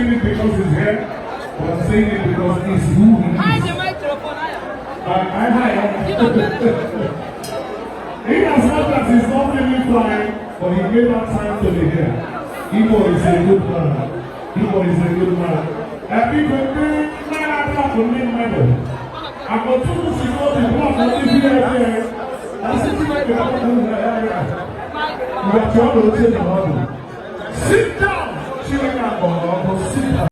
saying it because he's here, but I'm saying it because he's who he is. In as much as he's not really flying, but he made that time to be here. Imo is a good man. Imo is a good man. Happy birthday, man! I got two to see all the blood from this year. I said, you are trying to take the model. Sit down! Sit down.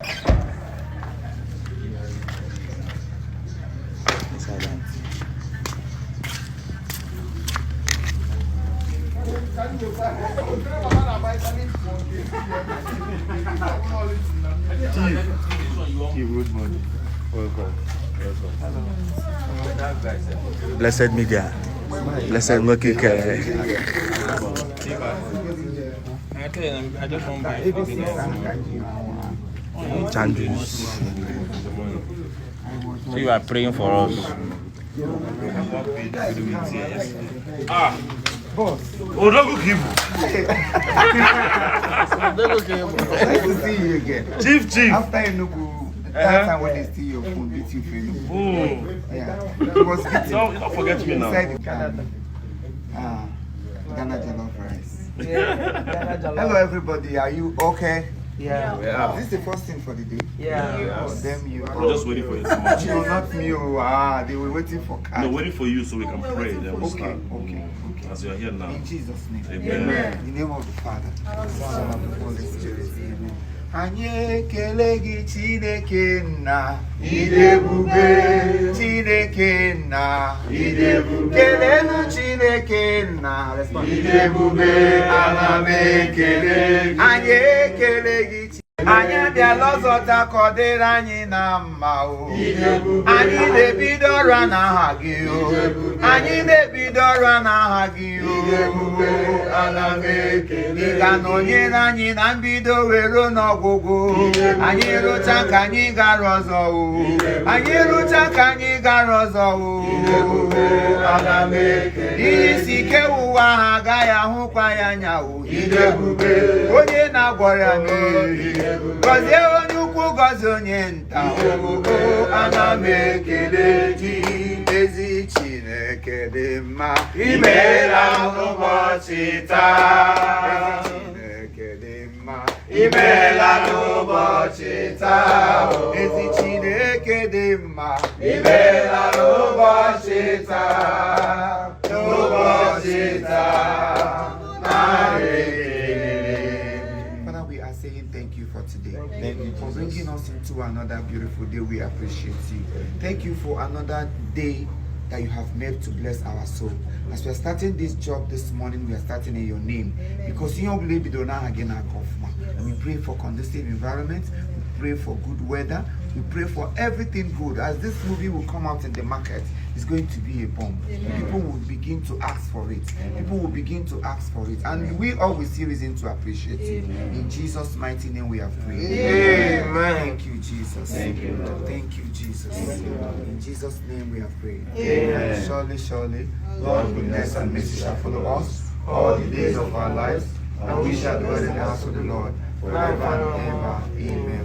Chief, good morning. Welcome. Blessed media. Blessed working care. I just want to buy Chandus. So you are praying for us. Boss. Oh, don't go Kibu. Nice to see you again. Chief. After you know that time when they steal your phone, beat you for you. Oh. Yeah. It was beating. Don't forget me now. Inside the Ghana jollof rice. Hello everybody, are you okay? Yeah. This is the first thing for the day. Yeah. Them you. I'm just waiting for you to match. No, not me. They were waiting for cars. They're waiting for you so we can pray. Then we'll Okay. start. As you are here now. In Jesus' name. Amen. In the name of the Father, Son, and the Holy Spirit. Amen. Anyị ekele gị Chineke nna idebube Chineke nna idebube kelenu Chineke nna idebube ana m ekele gị anyị ekele gị anyị abịala ọzọ taa ka ọ dịrị anyị na mma o anyị na-ebido ọrụ n'aha gị o anyị na-ebido ọrụ n'aha gị o ana m ekele ị ga-anọnyere anyị na mbido were n'ọgwụgwụ anyị rụcha ka anyị gara ọzọ o anyị rụcha ka anyị gara ọzọ o ana m ekele ihe isi ike ụwa ha agaghị ahụkwa ya anya o onye na-agwọrọ ya mmiri gọzie onye ukwu gọzie onye nta ogogo ana m ekele gị ezi Chineke dị mma imeela n'ụbọchị taa Chineke dị mma imeela n'ụbọchị taa ezi Chineke dị mma imeela n'ụbọchị taa n'ụbọchị taa Father, we are saying thank you for today. Thank you for bringing us into another beautiful day. We appreciate you. Thank you for another day that you have made to bless our soul. As we are starting this job this morning, we are starting in your name. Because you believe we don't again our government. And we pray for conducive environment. We pray for good weather. We pray for everything good. As this movie will come out in the market, it's going to be a bomb. People will begin to ask for it. People will begin to ask for it. And we always see reason to appreciate it. In Jesus' mighty name we have prayed. Amen. Thank you, Jesus. Thank you, Lord. Thank you, Jesus. In Jesus' name we have prayed. Amen. Surely, surely, God's goodness and mercy shall follow us all the days of our lives, and we shall dwell in the house of the Lord forever and ever. Amen.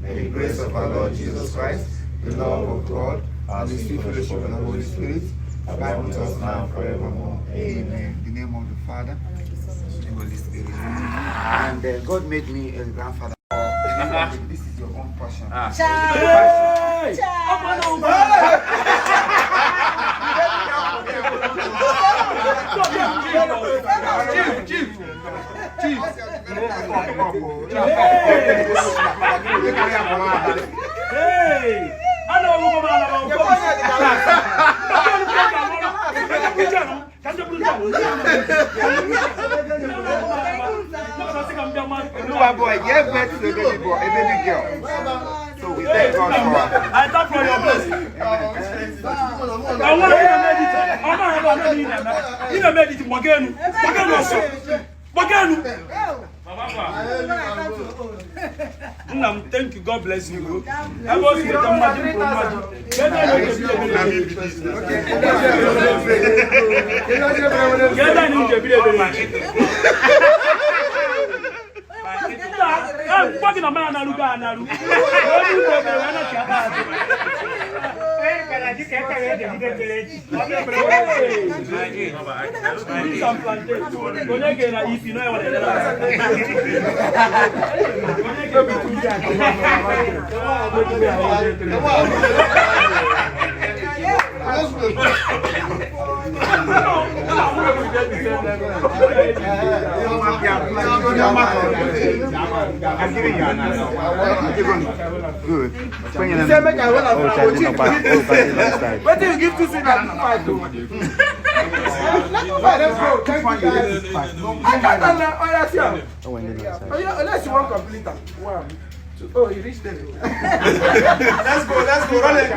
May the grace of our Lord Jesus Christ, the love of God, and the sweet fellowship of the Holy Spirit abide with us now and forevermore. Amen. In the name of the Father, the Holy Spirit. And God made me a grandfather. This is your own portion. Chief. Boy, gave birth to a baby boy, a baby girl. So we thank God for her. I thank for your blessing. I want to thank you. God bless you. I was with the magic from magic. na mana naruga anaru. Good. What do you give to see that? Let's go. Thank you guys. I can't unless you want to complete that. Wow. Oh, you reached there. Let's go. Run it.